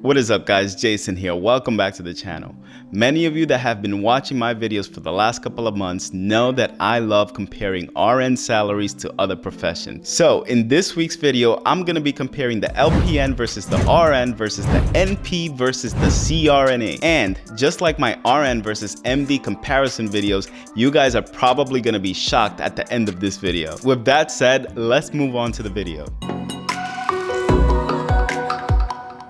What is up guys, Jason here. Welcome back to the channel. Many of you that have been watching my videos for the last couple of months know that I love comparing RN salaries to other professions. So in this week's video, I'm going to be comparing the LPN versus the RN versus the NP versus the CRNA. And just like my RN versus MD comparison videos, you guys are probably going to be shocked at the end of this video. With that said, let's move on to the video.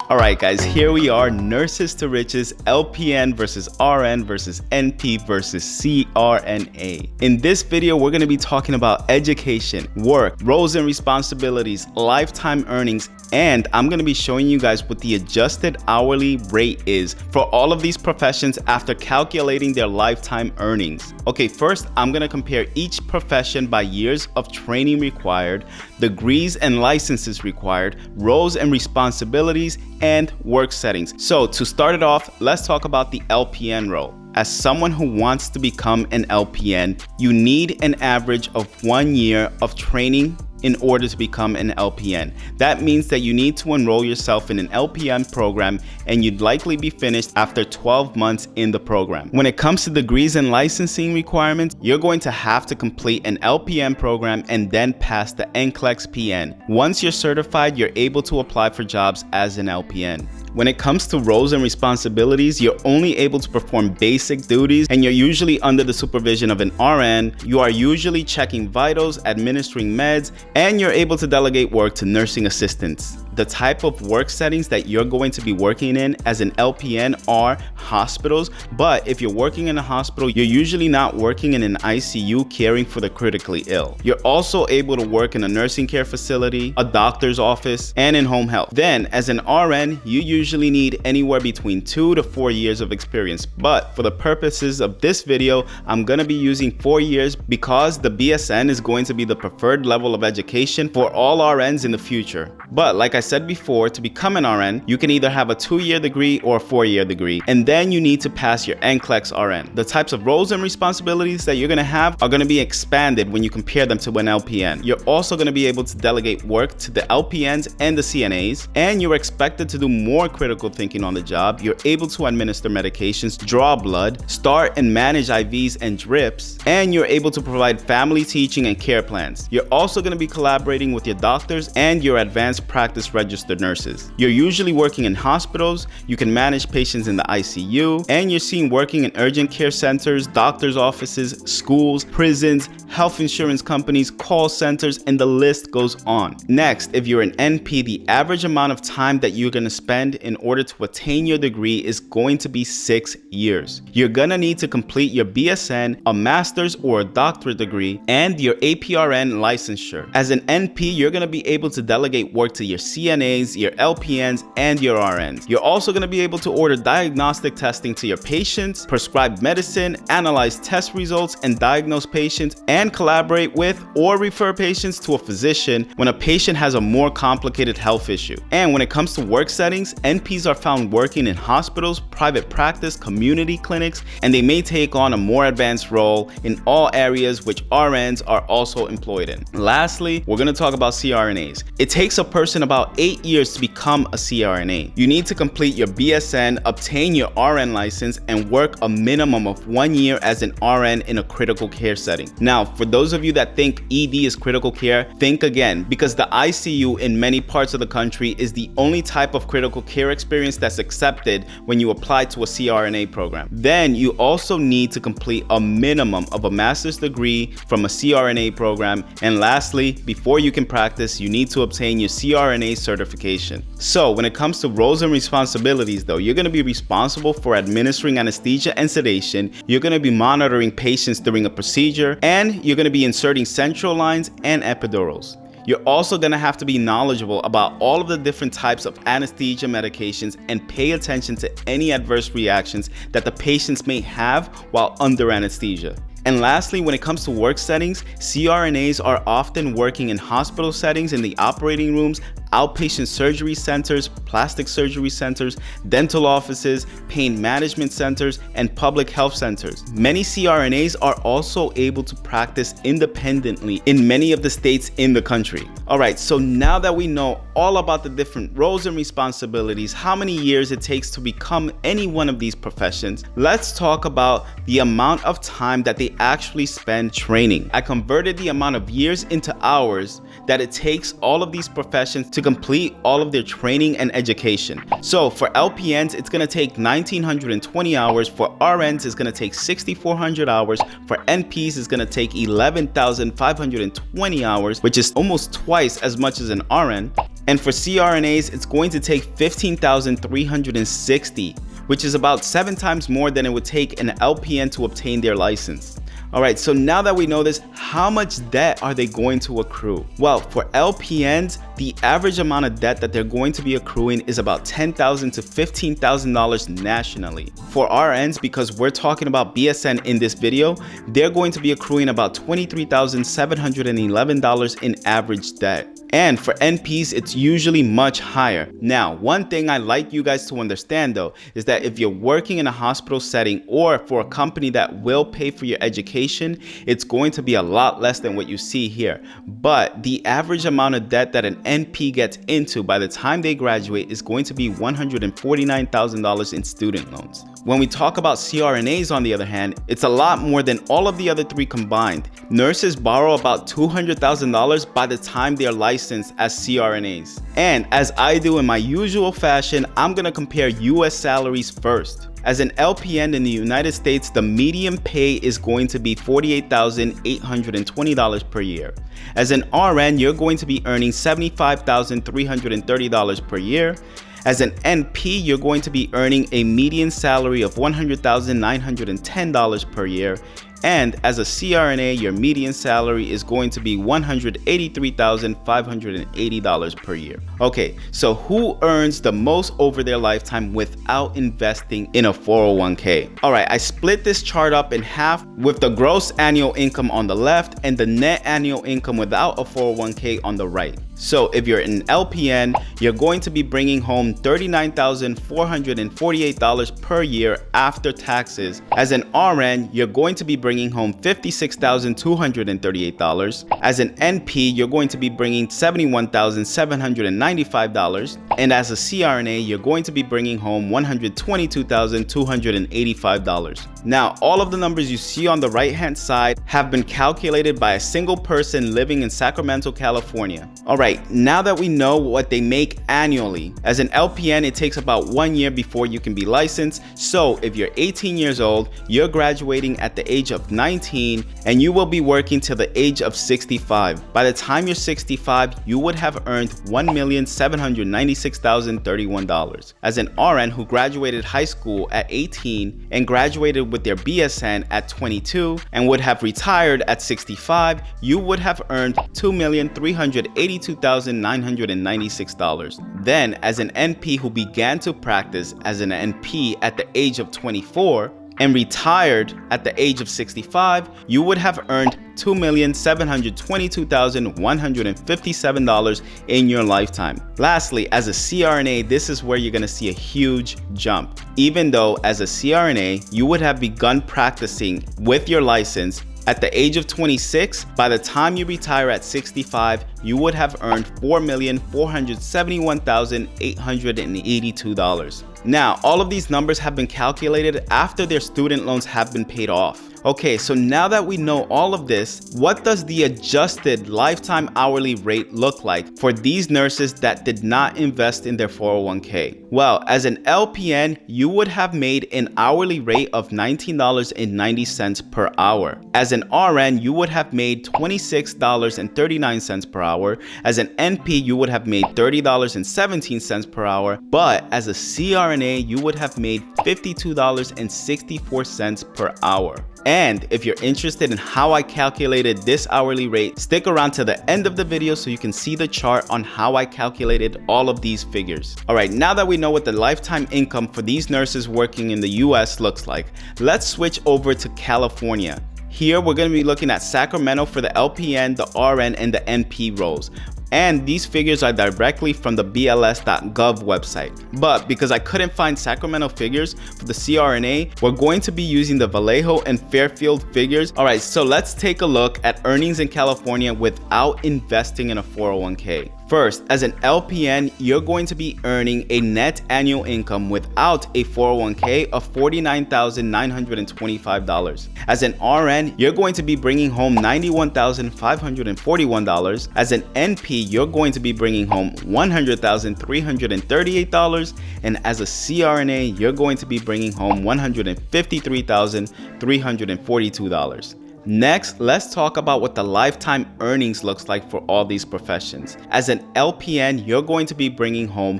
Alright guys, here we are, nurses to riches, LPN versus RN versus NP versus CRNA. In this video, we're going to be talking about education, work, roles and responsibilities, lifetime earnings, and I'm going to be showing you guys what the adjusted hourly rate is for all of these professions after calculating their lifetime earnings. Okay, first I'm going to compare each profession by years of training required, degrees and licenses required, roles and responsibilities, and work settings. So to start it off, let's talk about the LPN role. As someone who wants to become an LPN, you need an average of 1 year of training in order to become an LPN. That means that you need to enroll yourself in an LPN program, and you'd likely be finished after 12 months in the program. When it comes to degrees and licensing requirements, you're going to have to complete an LPN program and then pass the NCLEX PN. Once you're certified, you're able to apply for jobs as an LPN. When it comes to roles and responsibilities, you're only able to perform basic duties, and you're usually under the supervision of an RN. You are usually checking vitals, administering meds, and you're able to delegate work to nursing assistants. The type of work settings that you're going to be working in as an LPN are hospitals, but if you're working in a hospital, you're usually not working in an ICU caring for the critically ill. You're also able to work in a nursing care facility, a doctor's office, and in home health. Then, as an RN, you usually need anywhere between 2 to 4 years of experience, but for the purposes of this video, I'm going to be using 4 years because the BSN is going to be the preferred level of education for all RNs in the future. But like I said before, to become an RN, you can either have a 2-year degree or a 4-year degree, and then you need to pass your NCLEX RN. The types of roles and responsibilities that you're going to have are going to be expanded when you compare them to an LPN. You're also going to be able to delegate work to the LPNs and the CNAs, and you're expected to do more critical thinking on the job. You're able to administer medications, draw blood, start and manage IVs and drips, and you're able to provide family teaching and care plans. You're also going to be collaborating with your doctors and your advanced practice registered nurses. You're usually working in hospitals, you can manage patients in the ICU, and you're seen working in urgent care centers, doctors' offices, schools, prisons, health insurance companies, call centers, and the list goes on. Next, if you're an NP, the average amount of time that you're going to spend in order to attain your degree is going to be 6 years. You're going to need to complete your BSN, a master's or a doctorate degree, and your APRN licensure. As an NP, you're going to be able to delegate work to your CNAs, your LPNs, and your RNs. You're also going to be able to order diagnostic testing to your patients, prescribe medicine, analyze test results, and diagnose patients, and collaborate with or refer patients to a physician when a patient has a more complicated health issue. And when it comes to work settings, NPs are found working in hospitals, private practice, community clinics, and they may take on a more advanced role in all areas which RNs are also employed in. Lastly, we're going to talk about CRNAs. It takes a person about 8 years to become a CRNA. You need to complete your BSN, obtain your RN license, and work a minimum of 1 year as an RN in a critical care setting. Now, for those of you that think ED is critical care, think again, because the ICU in many parts of the country is the only type of critical care experience that's accepted when you apply to a CRNA program. Then you also need to complete a minimum of a master's degree from a CRNA program. And lastly, before you can practice, you need to obtain your CRNA certification. So when it comes to roles and responsibilities though, you're going to be responsible for administering anesthesia and sedation, you're going to be monitoring patients during a procedure, and you're going to be inserting central lines and epidurals. You're also going to have to be knowledgeable about all of the different types of anesthesia medications and pay attention to any adverse reactions that the patients may have while under anesthesia. And lastly, when it comes to work settings, CRNAs are often working in hospital settings in the operating rooms, outpatient surgery centers, plastic surgery centers, dental offices, pain management centers, and public health centers. Many CRNAs are also able to practice independently in many of the states in the country. All right, so now that we know all about the different roles and responsibilities, how many years it takes to become any one of these professions, let's talk about the amount of time that they actually spend training. I converted the amount of years into hours that it takes all of these professions to complete all of their training and education. So for LPNs, it's gonna take 1,920 hours. For RNs, it's gonna take 6,400 hours. For NPs, it's gonna take 11,520 hours, which is almost twice as much as an RN. And for CRNAs, it's going to take 15,360, which is about 7 times more than it would take an LPN to obtain their license. All right, so now that we know this, how much debt are they going to accrue? Well, for LPNs, the average amount of debt that they're going to be accruing is about $10,000 to $15,000 nationally. For RNs, because we're talking about BSN in this video, they're going to be accruing about $23,711 in average debt. And for NPs, it's usually much higher. Now, one thing I like you guys to understand though, is that if you're working in a hospital setting or for a company that will pay for your education, it's going to be a lot less than what you see here. But the average amount of debt that an NP gets into by the time they graduate is going to be $149,000 in student loans. When we talk about CRNAs, on the other hand, it's a lot more than all of the other three combined. Nurses borrow about $200,000 by the time they're licensed as CRNAs. And as I do in my usual fashion, I'm gonna compare US salaries first. As an LPN in the United States, the median pay is going to be $48,820 per year. As an RN, you're going to be earning $75,330 per year. As an NP, you're going to be earning a median salary of $100,910 per year. And as a CRNA, your median salary is going to be $183,580 per year. Okay, so who earns the most over their lifetime without investing in a 401k? All right, I split this chart up in half with the gross annual income on the left and the net annual income without a 401k on the right. So if you're an LPN, you're going to be bringing home $39,448 per year after taxes. As an RN, you're going to be bringing home $56,238. As an NP, you're going to be bringing $71,795. And as a CRNA, you're going to be bringing home $122,285. Now, all of the numbers you see on the right-hand side have been calculated by a single person living in Sacramento, California. All right, now that we know what they make annually, as an LPN, it takes about 1 year before you can be licensed. So if you're 18 years old, you're graduating at the age of 19, and you will be working till the age of 65. By the time you're 65, you would have earned $1,796,031. As an RN who graduated high school at 18 and graduated with their BSN at 22 and would have retired at 65, you would have earned $2,382,996. Then, as an NP who began to practice as an NP at the age of 24 and retired at the age of 65, you would have earned $2,722,157 in your lifetime. Lastly, as a CRNA, this is where you're gonna see a huge jump. Even though as a CRNA, you would have begun practicing with your license at the age of 26, by the time you retire at 65, you would have earned $4,471,882. Now, all of these numbers have been calculated after their student loans have been paid off. Okay, so now that we know all of this, what does the adjusted lifetime hourly rate look like for these nurses that did not invest in their 401k? Well, as an LPN, you would have made an hourly rate of $19.90 per hour. As an RN, you would have made $26.39 per hour. As an NP, you would have made $30.17 per hour. But as a CRNA, you would have made $52.64 per hour. And if you're interested in how I calculated this hourly rate, stick around to the end of the video so you can see the chart on how I calculated all of these figures. All right, now that we know what the lifetime income for these nurses working in the US looks like, let's switch over to California. Here, we're going to be looking at Sacramento for the LPN, the RN, and the NP roles. And these figures are directly from the BLS.gov website. But because I couldn't find Sacramento figures for the CRNA, we're going to be using the Vallejo and Fairfield figures. All right, so let's take a look at earnings in California without investing in a 401k. First, as an LPN, you're going to be earning a net annual income without a 401k of $49,925. As an RN, you're going to be bringing home $91,541. As an NP, you're going to be bringing home $100,338. And as a CRNA, you're going to be bringing home $153,342. Next, let's talk about what the lifetime earnings looks like for all these professions. As an LPN, you're going to be bringing home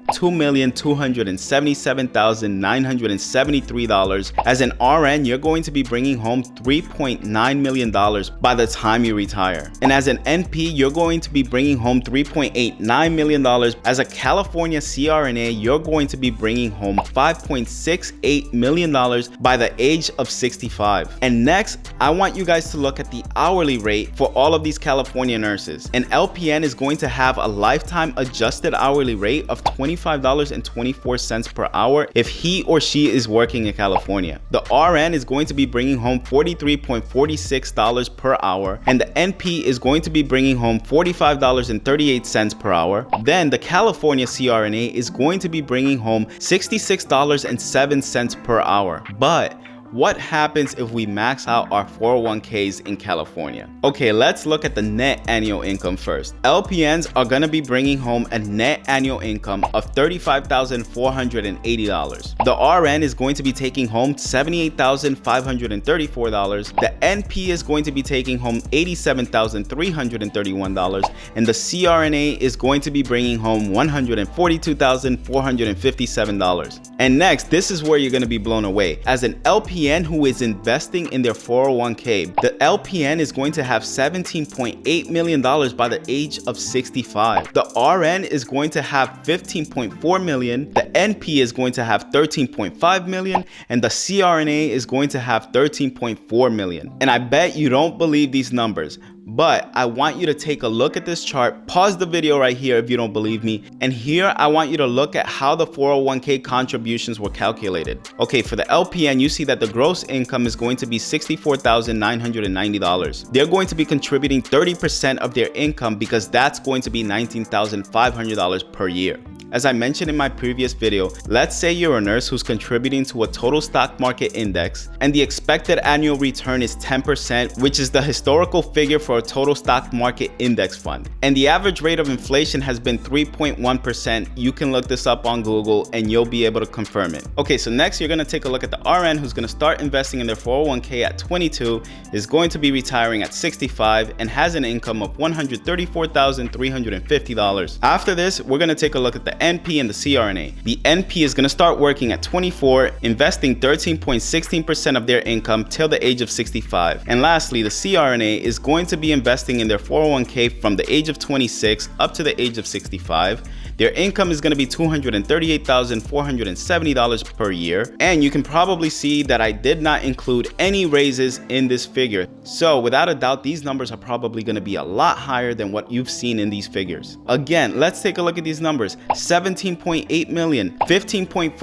$2,277,973. As an RN, you're going to be bringing home $3.9 million by the time you retire. And as an NP, you're going to be bringing home $3.89 million. As a California CRNA, you're going to be bringing home $5.68 million by the age of 65. And next, I want you guys to look at the hourly rate for all of these California nurses. An LPN is going to have a lifetime adjusted hourly rate of $25.24 per hour if he or she is working in California. The RN is going to be bringing home $43.46 per hour, and the NP is going to be bringing home $45.38 per hour. Then the California CRNA is going to be bringing home $66.07 per hour. But what happens if we max out our 401ks in California? Okay, let's look at the net annual income first. LPNs are going to be bringing home a net annual income of $35,480. The RN is going to be taking home $78,534. The NP is going to be taking home $87,331. And the CRNA is going to be bringing home $142,457. And next, this is where you're going to be blown away. As an LPN who is investing in their 401k, the LPN is going to have $17.8 million by the age of 65. The RN is going to have $15.4 million. The NP is going to have $13.5 million. And the CRNA is going to have $13.4 million. And I bet you don't believe these numbers, but I want you to take a look at this chart. Pause the video right here if you don't believe me. And here I want you to look at how the 401k contributions were calculated. Okay, for the LPN, you see that the gross income is going to be $64,990. They're going to be contributing 30% of their income because that's going to be $19,500 per year. As I mentioned in my previous video, let's say you're a nurse who's contributing to a total stock market index and the expected annual return is 10%, which is the historical figure for a total stock market index fund. And the average rate of inflation has been 3.1%. You can look this up on Google and you'll be able to confirm it. Okay, so next you're going to take a look at the RN who's going to start investing in their 401k at 22, is going to be retiring at 65, and has an income of $134,350. After this, we're going to take a look at the NP and the CRNA. The NP is going to start working at 24, investing 13.16% of their income till the age of 65. And lastly, the CRNA is going to be investing in their 401k from the age of 26 up to the age of 65. Their income is going to be $238,470 per year. And you can probably see that I did not include any raises in this figure. So without a doubt, these numbers are probably going to be a lot higher than what you've seen in these figures. Again, let's take a look at these numbers. 17.8 million, 15.4,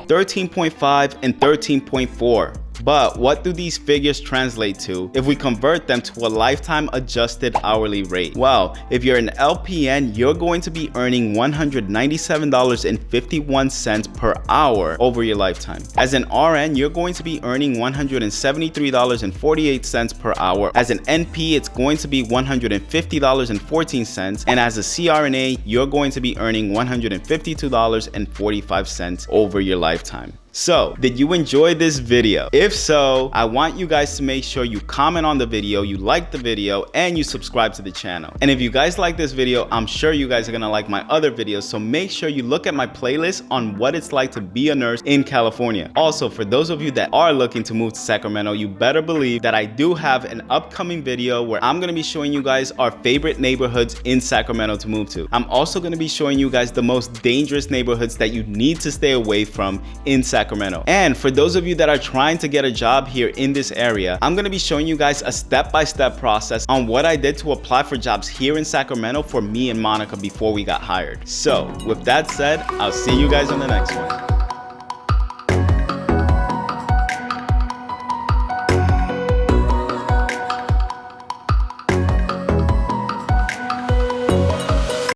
13.5, and 13.4. But what do these figures translate to if we convert them to a lifetime adjusted hourly rate? Well, if you're an LPN, you're going to be earning $197.51 per hour over your lifetime. As an RN, you're going to be earning $173.48 per hour. As an NP, it's going to be $150.14. And as a CRNA, you're going to be earning $152.45 over your lifetime. So, did you enjoy this video? If so, I want you guys to make sure you comment on the video, you like the video, and you subscribe to the channel. And if you guys like this video, I'm sure you guys are gonna like my other videos, so make sure you look at my playlist on what it's like to be a nurse in California. Also, for those of you that are looking to move to Sacramento, you better believe that I do have an upcoming video where I'm gonna be showing you guys our favorite neighborhoods in Sacramento to move to. I'm also gonna be showing you guys the most dangerous neighborhoods that you need to stay away from in Sacramento. Sacramento. And for those of you that are trying to get a job here in this area, I'm gonna be showing you guys a step-by-step process on what I did to apply for jobs here in Sacramento for me and Monica before we got hired. So with that said, I'll see you guys on the next one.